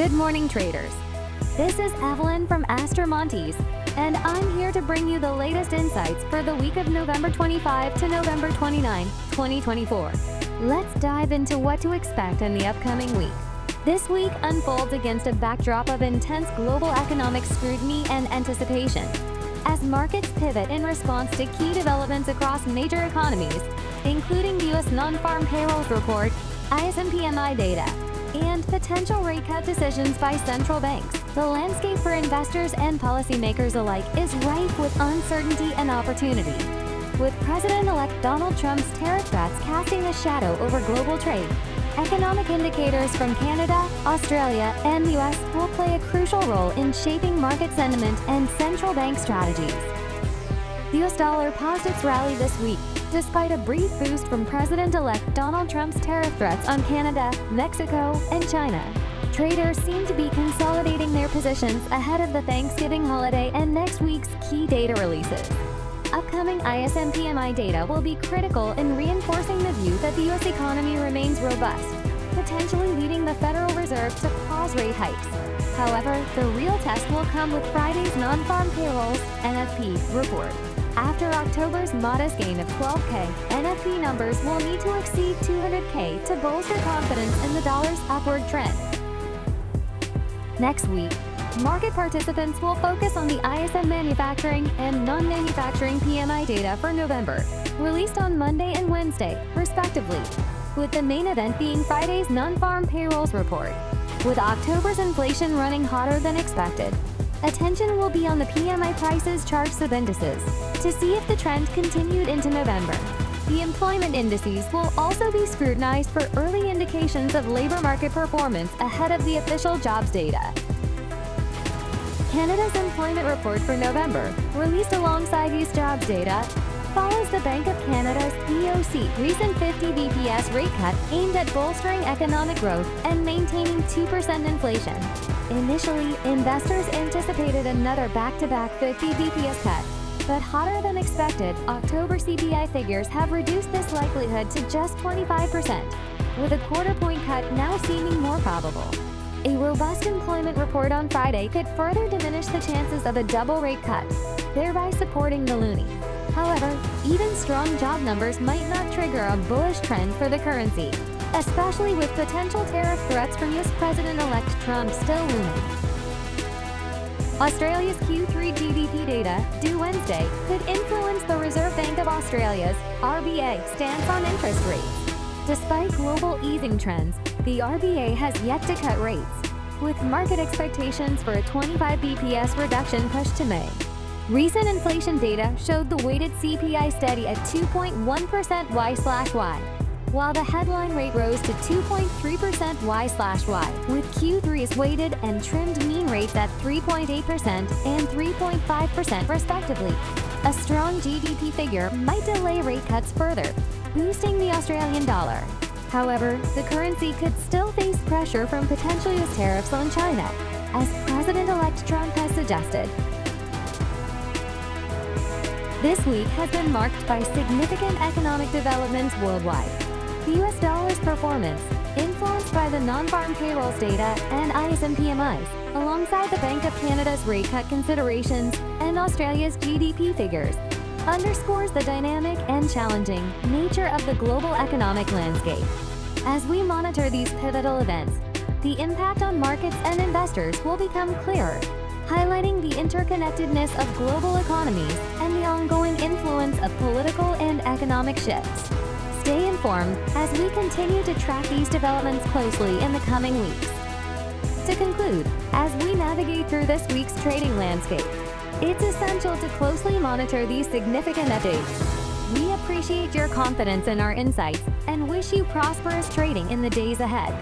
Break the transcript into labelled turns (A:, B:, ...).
A: Good morning, traders. This is Evelyn from Astra Montis, and I'm here to bring you the latest insights for the week of November 25 to November 29, 2024. Let's dive into what to expect in the upcoming week. This week unfolds against a backdrop of intense global economic scrutiny and anticipation, as markets pivot in response to key developments across major economies, including the U.S. non-farm payrolls report, ISM PMI data, and potential rate cut decisions by central banks. The landscape for investors and policymakers alike is rife with uncertainty and opportunity, with President-elect Donald Trump's tariff threats casting a shadow over global trade. Economic indicators from Canada, Australia, and the U.S. will play a crucial role in shaping market sentiment and central bank strategies. The U.S. dollar paused its rally this week, despite a brief boost from President-elect Donald Trump's tariff threats on Canada, Mexico, and China. Traders seem to be consolidating their positions ahead of the Thanksgiving holiday and next week's key data releases. Upcoming ISM PMI data will be critical in reinforcing the view that the U.S. economy remains robust, potentially leading the Federal Reserve to pause rate hikes. However, the real test will come with Friday's non-farm payrolls (NFP) report. After October's modest gain of 12K, NFP numbers will need to exceed 200K to bolster confidence in the dollar's upward trend. Next week, market participants will focus on the ISM manufacturing and non-manufacturing PMI data for November, released on Monday and Wednesday, respectively, with the main event being Friday's non-farm payrolls report. With October's inflation running hotter than expected, attention will be on the PMI prices chart sub-indices to see if the trend continued into November. The employment indices will also be scrutinized for early indications of labor market performance ahead of the official jobs data. Canada's employment report for November, released alongside these jobs data, follows the Bank of Canada's BOC recent 50 BPS rate cut aimed at bolstering economic growth and maintaining 2% inflation. Initially, investors anticipated another back-to-back 50 BPS cut, but hotter than expected, October CPI figures have reduced this likelihood to just 25%, with a quarter-point cut now seeming more probable. A robust employment report on Friday could further diminish the chances of a double rate cut, thereby supporting the loonie. However, even strong job numbers might not trigger a bullish trend for the currency, especially with potential tariff threats from U.S. President-elect Trump still looming. Australia's Q3 GDP data, due Wednesday, could influence the Reserve Bank of Australia's (RBA) stance on interest rates. Despite global easing trends, the RBA has yet to cut rates, with market expectations for a 25 BPS reduction pushed to May. Recent inflation data showed the weighted CPI steady at 2.1% Y/Y, while the headline rate rose to 2.3% Y/Y, with Q3's weighted and trimmed mean rates at 3.8% and 3.5% respectively. A strong GDP figure might delay rate cuts further, boosting the Australian dollar. However, the currency could still face pressure from potential U.S. tariffs on China, as President-elect Trump has suggested. This week has been marked by significant economic developments worldwide. The U.S. dollar's performance, influenced by the non-farm payrolls data and ISM PMIs, alongside the Bank of Canada's rate cut considerations and Australia's GDP figures, underscores the dynamic and challenging nature of the global economic landscape. As we monitor these pivotal events, the impact on markets and investors will become clearer, highlighting the interconnectedness of global economies and the ongoing influence of political and economic shifts. Stay informed as we continue to track these developments closely in the coming weeks. To conclude, as we navigate through this week's trading landscape, it's essential to closely monitor these significant updates. We appreciate your confidence in our insights and wish you prosperous trading in the days ahead.